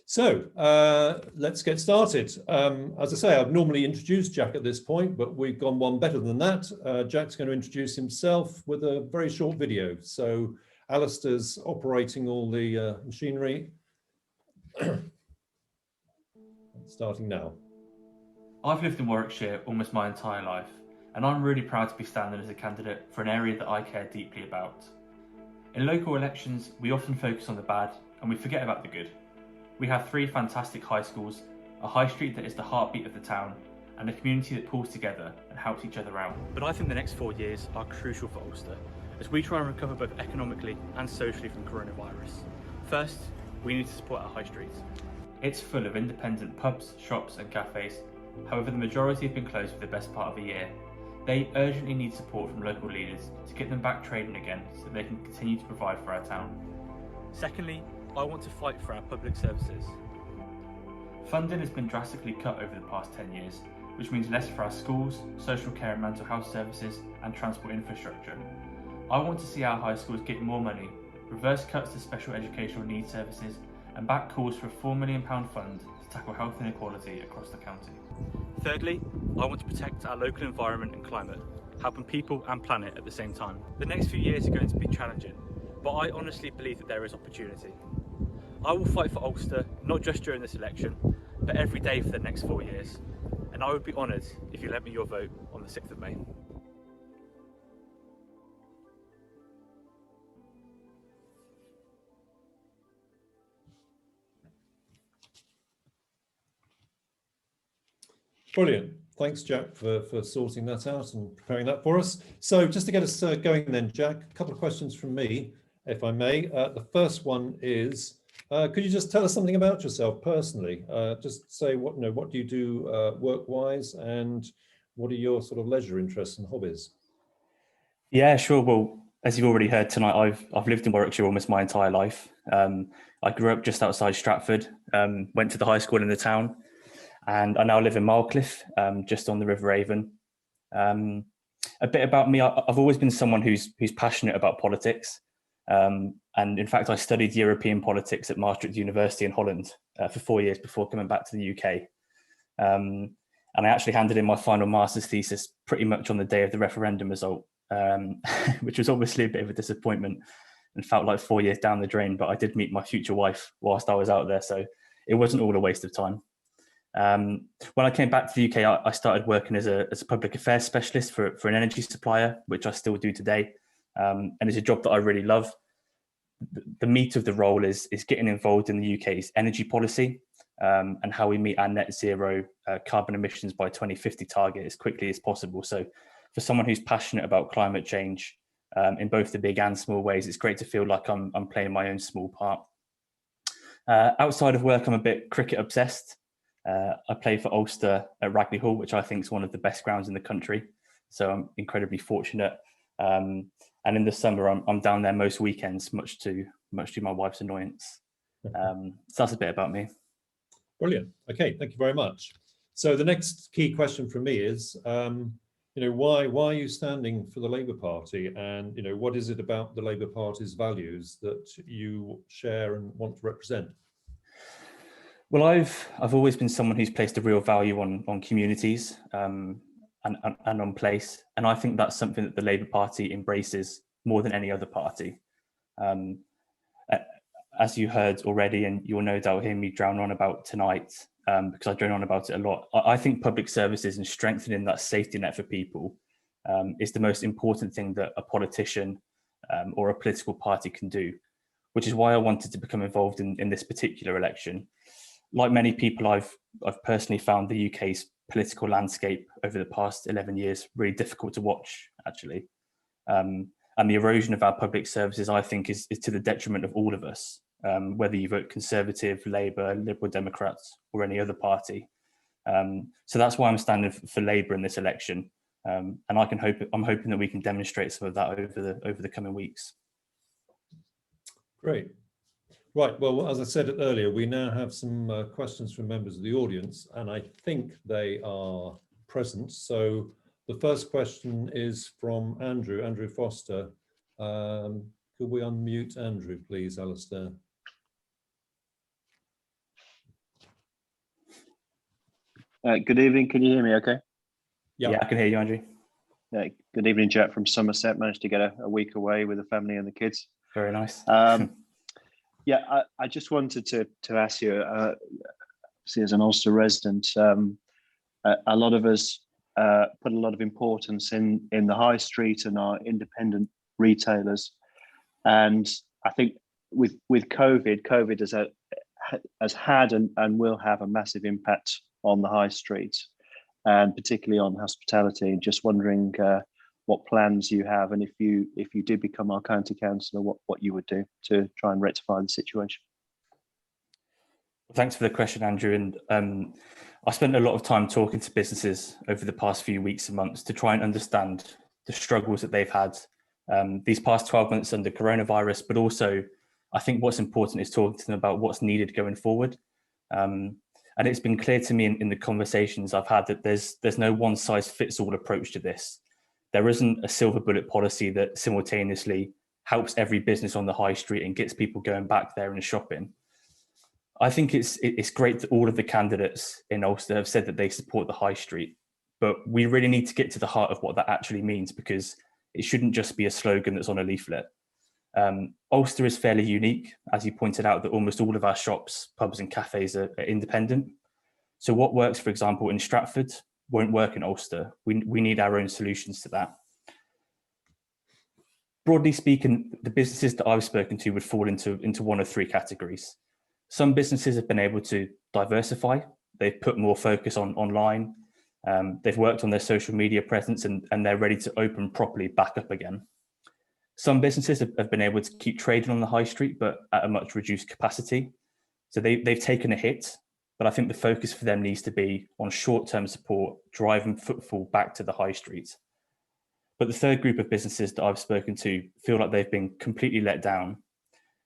So let's get started. As I say, I've normally introduced Jack at this point, but we've gone one better than that. Jack's going to introduce himself with a very short video. So Alcester's operating all the machinery. Starting now. I've lived in Warwickshire almost my entire life, and I'm really proud to be standing as a candidate for an area that I care deeply about. In local elections, we often focus on the bad and we forget about the good. We have 3 fantastic high schools, a high street that is the heartbeat of the town, and a community that pulls together and helps each other out. But I think the next 4 years are crucial for Ulster, as we try and recover both economically and socially from coronavirus. First, we need to support our high street. It's full of independent pubs, shops and cafes. However, the majority have been closed for the best part of a year. They urgently need support from local leaders to get them back trading again so that they can continue to provide for our town. Secondly, I want to fight for our public services. Funding has been drastically cut over the past 10 years, which means less for our schools, social care and mental health services and transport infrastructure. I want to see our high schools get more money, reverse cuts to special educational needs services and back calls for a £4 million fund to tackle health inequality across the county. Thirdly, I want to protect our local environment and climate, helping people and planet at the same time. The next few years are going to be challenging, but I honestly believe that there is opportunity. I will fight for Ulster, not just during this election, but every day for the next 4 years. And I would be honoured if you lent me your vote on the 6th of May. Brilliant. Thanks, Jack, for sorting that out and preparing that for us. So just to get us going then, Jack, a couple of questions from me, if I may. The first one is, could you just tell us something about yourself personally? Just say what do you do work-wise, and what are your sort of leisure interests and hobbies? Yeah, sure. Well, as you've already heard tonight, I've lived in Warwickshire almost my entire life. I grew up just outside Stratford, went to the high school in the town, and I now live in Marcliffe, just on the River Avon. A bit about me, I've always been someone who's passionate about politics. And in fact, I studied European politics at Maastricht University in Holland for 4 years before coming back to the UK. And I actually handed in my final master's thesis pretty much on the day of the referendum result, which was obviously a bit of a disappointment and felt like 4 years down the drain, but I did meet my future wife whilst I was out there, so it wasn't all a waste of time. When I came back to the UK, I started working as a public affairs specialist for an energy supplier, which I still do today. And it's a job that I really love. The meat of the role is getting involved in the UK's energy policy and how we meet our net zero carbon emissions by 2050 target as quickly as possible. So for someone who's passionate about climate change in both the big and small ways, it's great to feel like I'm playing my own small part. Outside of work, I'm a bit cricket obsessed. I play for Ulster at Ragley Hall, which I think is one of the best grounds in the country. So I'm incredibly fortunate. And in the summer, I'm down there most weekends, much to my wife's annoyance. So that's a bit about me. Brilliant. Okay, thank you very much. So the next key question from me is, why are you standing for the Labour Party, and what is it about the Labour Party's values that you share and want to represent? Well, I've always been someone who's placed a real value on communities and on place, and I think that's something that the Labour Party embraces more than any other party. As you heard already, and you'll no doubt hear me drone on about tonight, because I drone on about it a lot, I think public services and strengthening that safety net for people is the most important thing that a politician or a political party can do, which is why I wanted to become involved in this particular election. Like many people, I've personally found the UK's political landscape over the past 11 years really difficult to watch, actually. And the erosion of our public services, I think, is to the detriment of all of us, whether you vote Conservative, Labour, Liberal Democrats, or any other party. So that's why I'm standing for Labour in this election. And I'm hoping that we can demonstrate some of that over the coming weeks. Great. Right, well, as I said earlier, we now have some questions from members of the audience, and I think they are present. So the first question is from Andrew Foster. Could we unmute Andrew, please, Alcester? Good evening. Can you hear me okay? Yeah, I can hear you, Andrew. Good evening, Jack from Somerset. Managed to get a week away with the family and the kids. Very nice. Yeah, I just wanted to ask you, see, as an Ulster resident, a lot of us put a lot of importance in the high street and our independent retailers. And I think with COVID has had and will have a massive impact on the high street, and particularly on hospitality. And just wondering what plans you have, and if you did become our county councillor, what you would do to try and rectify the situation. Thanks for the question, Andrew. And I spent a lot of time talking to businesses over the past few weeks and months to try and understand the struggles that they've had these past 12 months under coronavirus, but also I think what's important is talking to them about what's needed going forward. And it's been clear to me in the conversations I've had that there's no one size fits all approach to this. There isn't a silver bullet policy that simultaneously helps every business on the high street and gets people going back there and shopping. I think it's great that all of the candidates in Ulster have said that they support the high street, but we really need to get to the heart of what that actually means, because it shouldn't just be a slogan that's on a leaflet. Ulster is fairly unique, as you pointed out, that almost all of our shops, pubs and cafes are independent. So what works, for example, in Stratford won't work in Ulster. We need our own solutions to that. Broadly speaking, the businesses that I've spoken to would fall into one of three categories. Some businesses have been able to diversify. They've put more focus on online. They've worked on their social media presence and they're ready to open properly back up again. Some businesses have been able to keep trading on the high street, but at a much reduced capacity. So they've taken a hit, but I think the focus for them needs to be on short-term support, driving footfall back to the high street. But the third group of businesses that I've spoken to feel like they've been completely let down.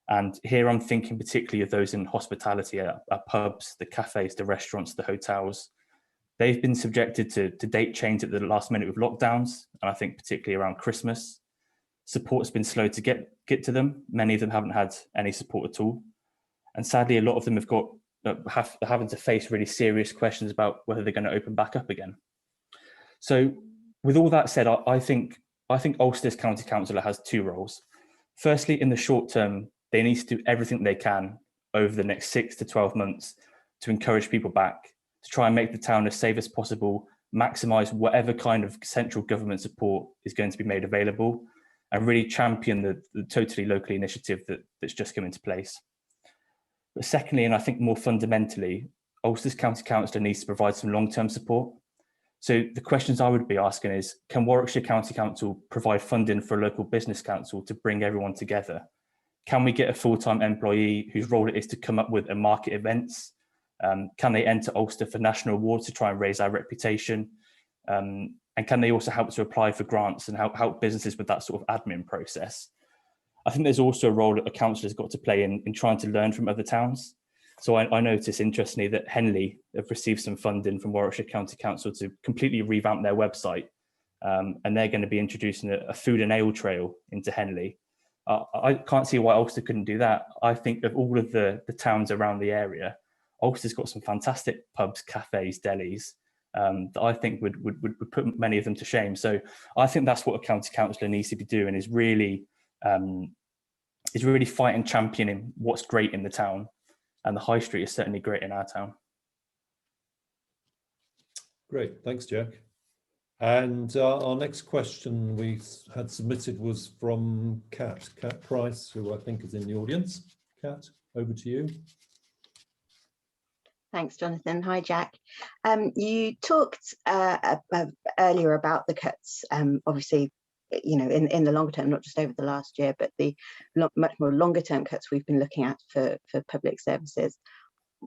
And here I'm thinking particularly of those in hospitality, our pubs, the cafes, the restaurants, the hotels. They've been subjected to date change at the last minute with lockdowns, and I think particularly around Christmas. Support's been slow to get to them. Many of them haven't had any support at all. And sadly, a lot of them have having to face really serious questions about whether they're going to open back up again. So with all that said, I think Ulster's County Councillor has two roles. Firstly, in the short term, they need to do everything they can over the next 6 to 12 months to encourage people back, to try and make the town as safe as possible, maximise whatever kind of central government support is going to be made available, and really champion the totally local initiative that's just come into place. But secondly, and I think more fundamentally, Ulster's County Councillor needs to provide some long-term support. So the questions I would be asking is, can Warwickshire County Council provide funding for a local business council to bring everyone together? Can we get a full-time employee whose role it is to come up with and market events? Can they enter Ulster for national awards to try and raise our reputation? And can they also help to apply for grants and help businesses with that sort of admin process? I think there's also a role that a councillor's got to play in trying to learn from other towns. So I noticed, interestingly, that Henley have received some funding from Warwickshire County Council to completely revamp their website. And they're going to be introducing a food and ale trail into Henley. I can't see why Ulster couldn't do that. I think of all of the towns around the area, Ulster's got some fantastic pubs, cafes, delis that I think would put many of them to shame. So I think that's what a county councillor needs to be doing, is really fighting, championing what's great in the town. And the high street is certainly great in our town. Great, thanks, Jack. And our next question we had submitted was from Kat Price, who I think is in the audience. Kat, over to you. Thanks, Jonathan. Hi, Jack. You talked earlier about the cuts, obviously, you know, in the longer term, not just over the last year, but the much more longer term cuts we've been looking at for public services.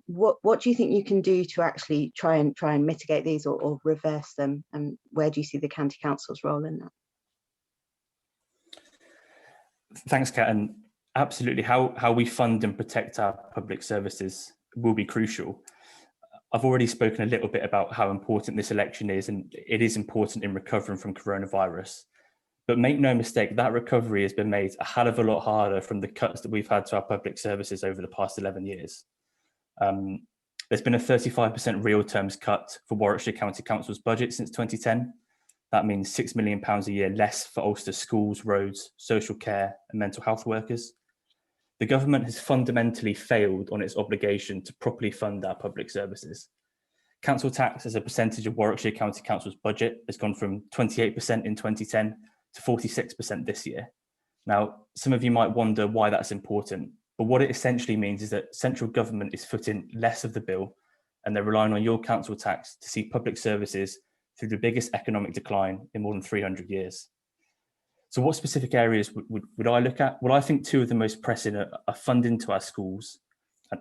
What do you think you can do to actually try and mitigate these or reverse them? And where do you see the county council's role in that? Thanks, Kat. And absolutely, how we fund and protect our public services will be crucial. I've already spoken a little bit about how important this election is, and it is important in recovering from coronavirus. But make no mistake, that recovery has been made a hell of a lot harder from the cuts that we've had to our public services over the past 11 years. There's been a 35% real terms cut for Warwickshire County Council's budget since 2010. That means £6 million a year less for Ulster schools, roads, social care and mental health workers. The government has fundamentally failed on its obligation to properly fund our public services. Council tax as a percentage of Warwickshire County Council's budget has gone from 28% in 2010 to 46% this year. Now, some of you might wonder why that's important, but what it essentially means is that central government is footing less of the bill, and they're relying on your council tax to see public services through the biggest economic decline in more than 300 years. So what specific areas would I look at? Well, I think two of the most pressing are funding to our schools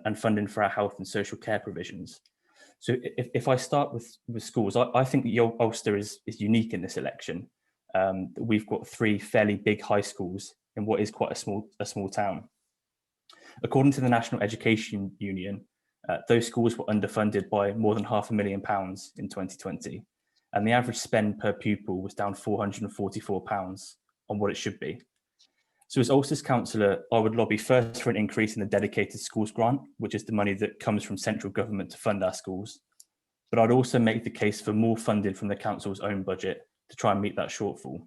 and funding for our health and social care provisions. So if I start with schools, I think that Ulster is unique in this election. We've got 3 fairly big high schools in what is quite a small town. According to the National Education Union, those schools were underfunded by more than £500,000 in 2020, and the average spend per pupil was down £444 on what it should be. So as Ulster's councillor, I would lobby first for an increase in the dedicated schools grant, which is the money that comes from central government to fund our schools. But I'd also make the case for more funding from the council's own budget to try and meet that shortfall.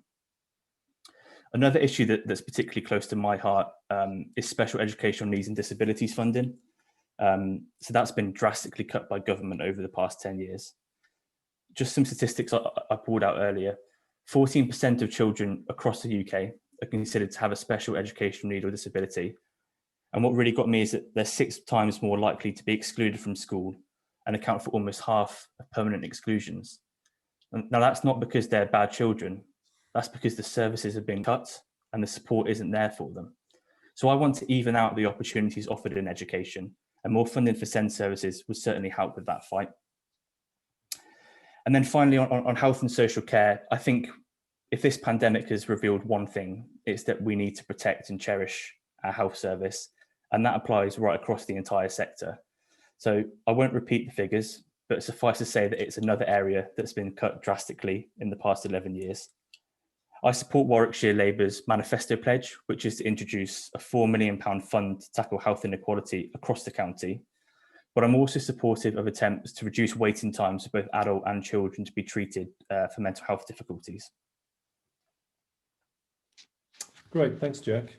Another issue that's particularly close to my heart is special educational needs and disabilities funding. So that's been drastically cut by government over the past 10 years. Just some statistics I pulled out earlier. 14% of children across the UK are considered to have a special educational need or disability. And what really got me is that they're 6 times more likely to be excluded from school and account for almost half of permanent exclusions. And now that's not because they're bad children, that's because the services have been cut and the support isn't there for them. So I want to even out the opportunities offered in education, and more funding for SEND services would certainly help with that fight. And then finally on health and social care, I think if this pandemic has revealed one thing, it's that we need to protect and cherish our health service, and that applies right across the entire sector. So I won't repeat the figures, but suffice to say that it's another area that's been cut drastically in the past 11 years. I support Warwickshire Labour's manifesto pledge, which is to introduce a £4 million fund to tackle health inequality across the county. But I'm also supportive of attempts to reduce waiting times for both adult and children to be treated for mental health difficulties. Great, thanks, Jack.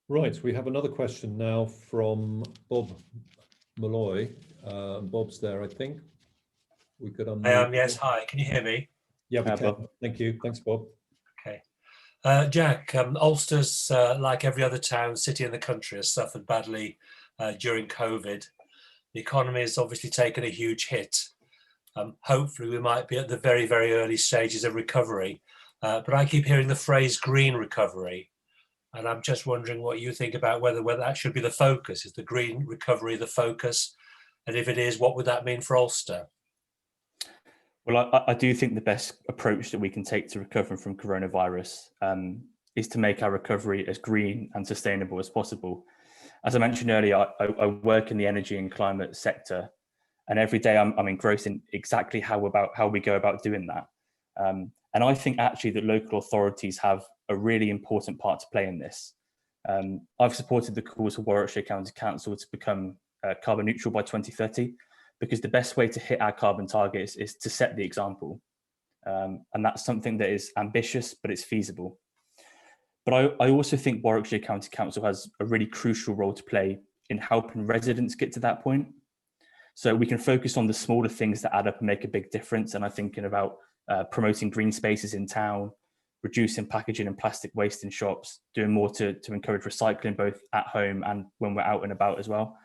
Right, we have another question now from Bob Malloy. Bob's there, I think. We could unmute. Yes, hi, can you hear me? Yeah, we Hi, can. Bob. Thank you. Thanks, Bob. Okay. Jack, Ulster's, like every other town, city in the country, has suffered badly during COVID. The economy has obviously taken a huge hit. Hopefully we might be at the very, very early stages of recovery. But I keep hearing the phrase green recovery. And I'm just wondering what you think about whether that should be the focus. Is the green recovery the focus? And if it is, what would that mean for Ulster? Well, I do think the best approach that we can take to recovering from coronavirus is to make our recovery as green and sustainable as possible. As I mentioned earlier, I work in the energy and climate sector, and every day I'm engrossed in exactly how we go about doing that. And I think actually that local authorities have a really important part to play in this. I've supported the calls for Warwickshire County Council to become carbon neutral by 2030, because the best way to hit our carbon targets is to set the example. And that's something that is ambitious, but it's feasible. But I also think Warwickshire County Council has a really crucial role to play in helping residents get to that point. So we can focus on the smaller things that add up and make a big difference. And I'm thinking about promoting green spaces in town, reducing packaging and plastic waste in shops, doing more to encourage recycling both at home and when we're out and about as well.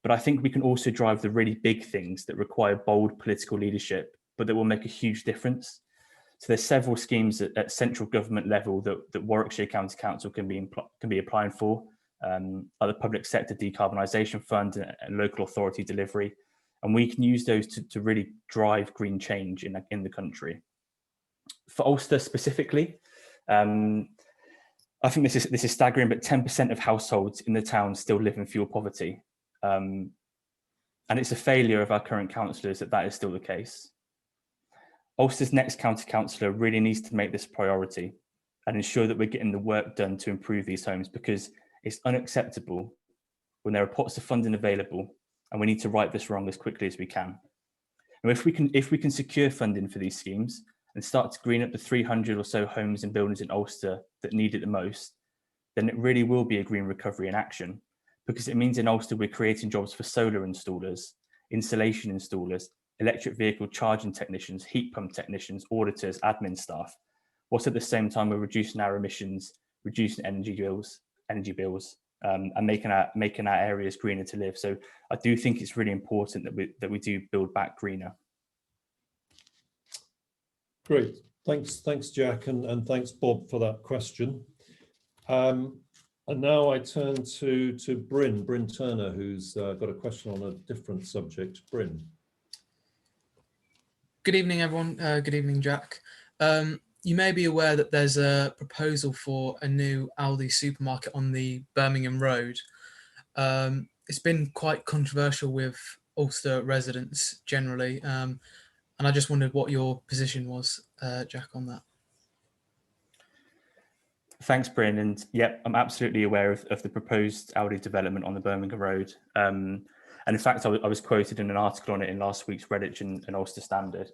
But I think we can also drive the really big things that require bold political leadership, but that will make a huge difference. So there's several schemes at central government level that Warwickshire County Council can be applying for, like the Public Sector Decarbonisation Fund and local authority delivery. And we can use those to really drive green change in the country. For Ulster specifically, I think this is staggering, but 10% of households in the town still live in fuel poverty. And it's a failure of our current councillors that is still the case. Ulster's next county councillor really needs to make this a priority and ensure that we're getting the work done to improve these homes, because it's unacceptable when there are pots of funding available and we need to right this wrong as quickly as we can. And if we can secure funding for these schemes and start to green up the 300 or so homes and buildings in Ulster that need it the most, then it really will be a green recovery in action, because it means in Ulster we're creating jobs for solar installers, insulation installers, electric vehicle charging technicians, heat pump technicians, auditors, admin staff, whilst at the same time we're reducing our emissions, reducing energy bills, and making our areas greener to live. So I do think it's really important that we do build back greener. Great, thanks Jack, and thanks Bob for that question. And now I turn to Bryn Turner, who's got a question on a different subject. Bryn. Good evening, everyone. Good evening, Jack. You may be aware that there's a proposal for a new Aldi supermarket on the Birmingham Road. It's been quite controversial with Ulster residents generally, and I just wondered what your position was, Jack, on that. Thanks, Bryn. And yep, I'm absolutely aware of the proposed Aldi development on the Birmingham Road. And in fact, I was quoted in an article on it in last week's Redditch and Ulster Standard.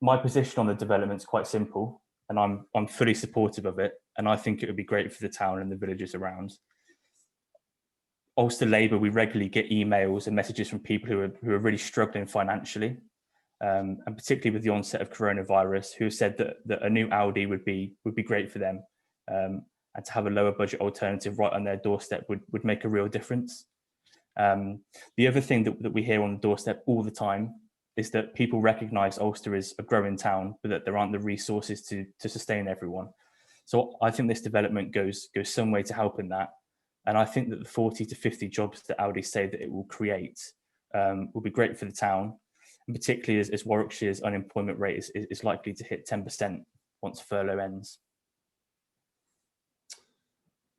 My position on the development is quite simple, and I'm fully supportive of it. And I think it would be great for the town and the villages around. Ulster Labour, we regularly get emails and messages from people who are really struggling financially, and particularly with the onset of coronavirus, who have said that a new Aldi would be great for them. And to have a lower budget alternative right on their doorstep would make a real difference. The other thing that we hear on the doorstep all the time is that people recognise Ulster is a growing town, but that there aren't the resources to sustain everyone. So I think this development goes some way to helping that. And I think that the 40 to 50 jobs that Aldi say that it will create will be great for the town, and particularly as Warwickshire's unemployment rate is likely to hit 10% once furlough ends.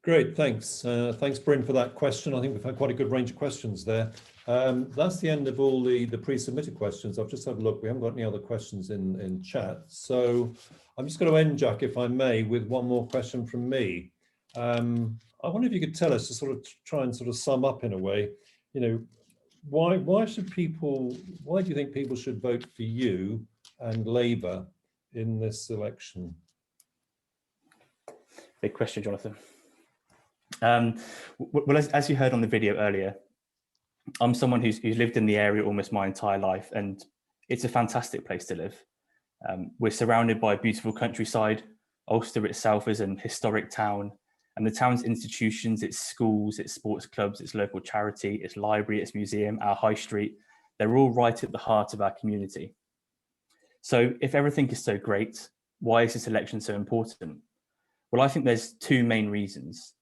Great, thanks. Thanks, Bryn, for that question. I think we've had quite a good range of questions there. That's the end of all the pre-submitted questions. I've just had a look. We haven't got any other questions in chat. So I'm just going to end, Jack, if I may, with one more question from me. I wonder if you could tell us, to sort of try and sort of sum up in a way, you know, why do you think people should vote for you and Labour in this election? Big question, Jonathan. Well, as you heard on the video earlier, I'm someone who's lived in the area almost my entire life, and it's a fantastic place to live. We're surrounded by a beautiful countryside. Ulster itself is an historic town, and the town's institutions, its schools, its sports clubs, its local charity, its library, its museum, our high street, they're all right at the heart of our community. So if everything is so great, why is this election so important? Well, I think there's two main reasons.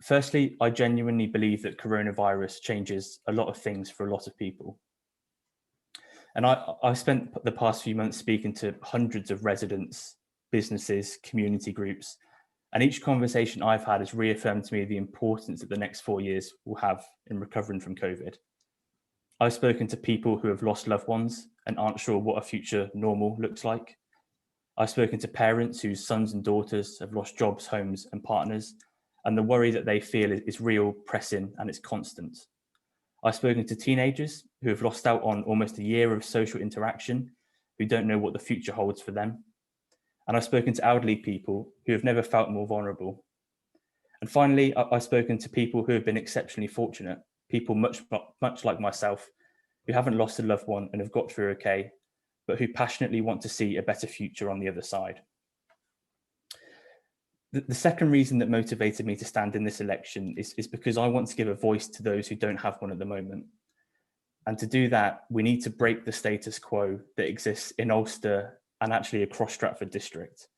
Firstly, I genuinely believe that coronavirus changes a lot of things for a lot of people. And I've spent the past few months speaking to hundreds of residents, businesses, community groups, and each conversation I've had has reaffirmed to me the importance that the next 4 years will have in recovering from COVID. I've spoken to people who have lost loved ones and aren't sure what a future normal looks like. I've spoken to parents whose sons and daughters have lost jobs, homes, and partners, and the worry that they feel is real, pressing, and it's constant. I've spoken to teenagers who have lost out on almost a year of social interaction, who don't know what the future holds for them. And I've spoken to elderly people who have never felt more vulnerable. And finally, I've spoken to people who have been exceptionally fortunate, people much like myself, who haven't lost a loved one and have got through okay, but who passionately want to see a better future on the other side. The second reason that motivated me to stand in this election is because I want to give a voice to those who don't have one at the moment. And to do that, we need to break the status quo that exists in Ulster and actually across Stratford district.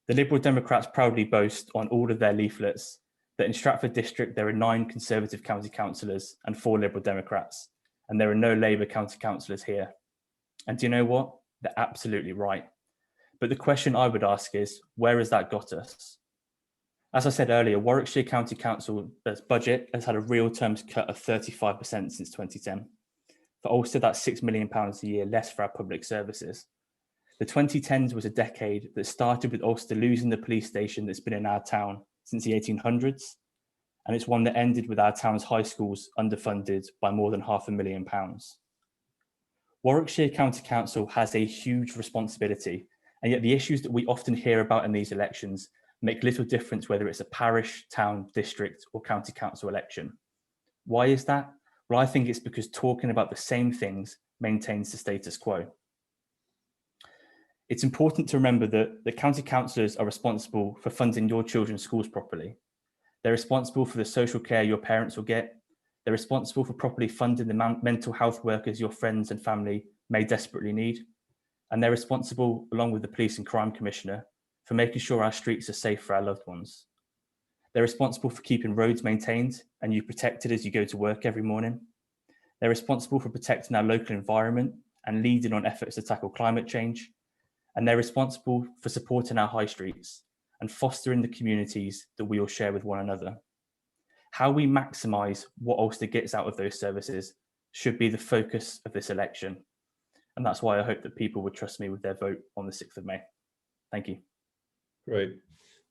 The Liberal Democrats proudly boast on all of their leaflets that in Stratford district there are 9 Conservative county councillors and 4 Liberal Democrats, and there are no Labour county councillors here. And do you know what? They're absolutely right. But the question I would ask is, where has that got us? As I said earlier, Warwickshire County Council's budget has had a real terms cut of 35% since 2010. For Ulster, that's £6 million a year less for our public services. The 2010s was a decade that started with Ulster losing the police station that's been in our town since the 1800s. and it's one that ended with our town's high schools underfunded by more than £500,000. Warwickshire County Council has a huge responsibility, and yet the issues that we often hear about in these elections make little difference whether it's a parish, town, district or county council election. Why is that? Well, I think it's because talking about the same things maintains the status quo. It's important to remember that the county councillors are responsible for funding your children's schools properly. They're responsible for the social care your parents will get. They're responsible for properly funding the mental health workers your friends and family may desperately need. And they're responsible, along with the Police and Crime Commissioner, for making sure our streets are safe for our loved ones. They're responsible for keeping roads maintained and you protected as you go to work every morning. They're responsible for protecting our local environment and leading on efforts to tackle climate change. And they're responsible for supporting our high streets and fostering the communities that we all share with one another. How we maximise what Ulster gets out of those services should be the focus of this election. And that's why I hope that people would trust me with their vote on the 6th of May. Thank you. Great.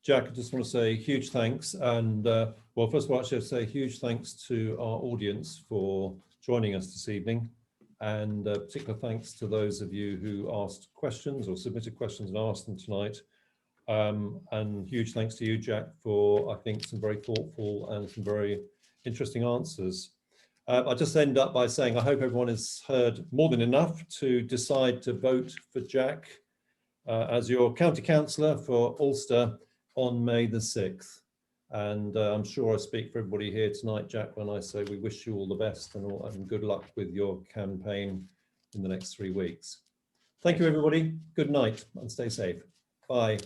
Jack, I just want to say huge thanks. And well, first of all, I should say huge thanks to our audience for joining us this evening. And particular thanks to those of you who asked questions or submitted questions and asked them tonight. And huge thanks to you, Jack, for, I think, some very thoughtful and some very interesting answers. I'll just end up by saying I hope everyone has heard more than enough to decide to vote for Jack as your county councillor for Ulster on May the 6th. And I'm sure I speak for everybody here tonight, Jack, when I say we wish you all the best and good luck with your campaign in the next 3 weeks. Thank you, everybody. Good night and stay safe. Bye.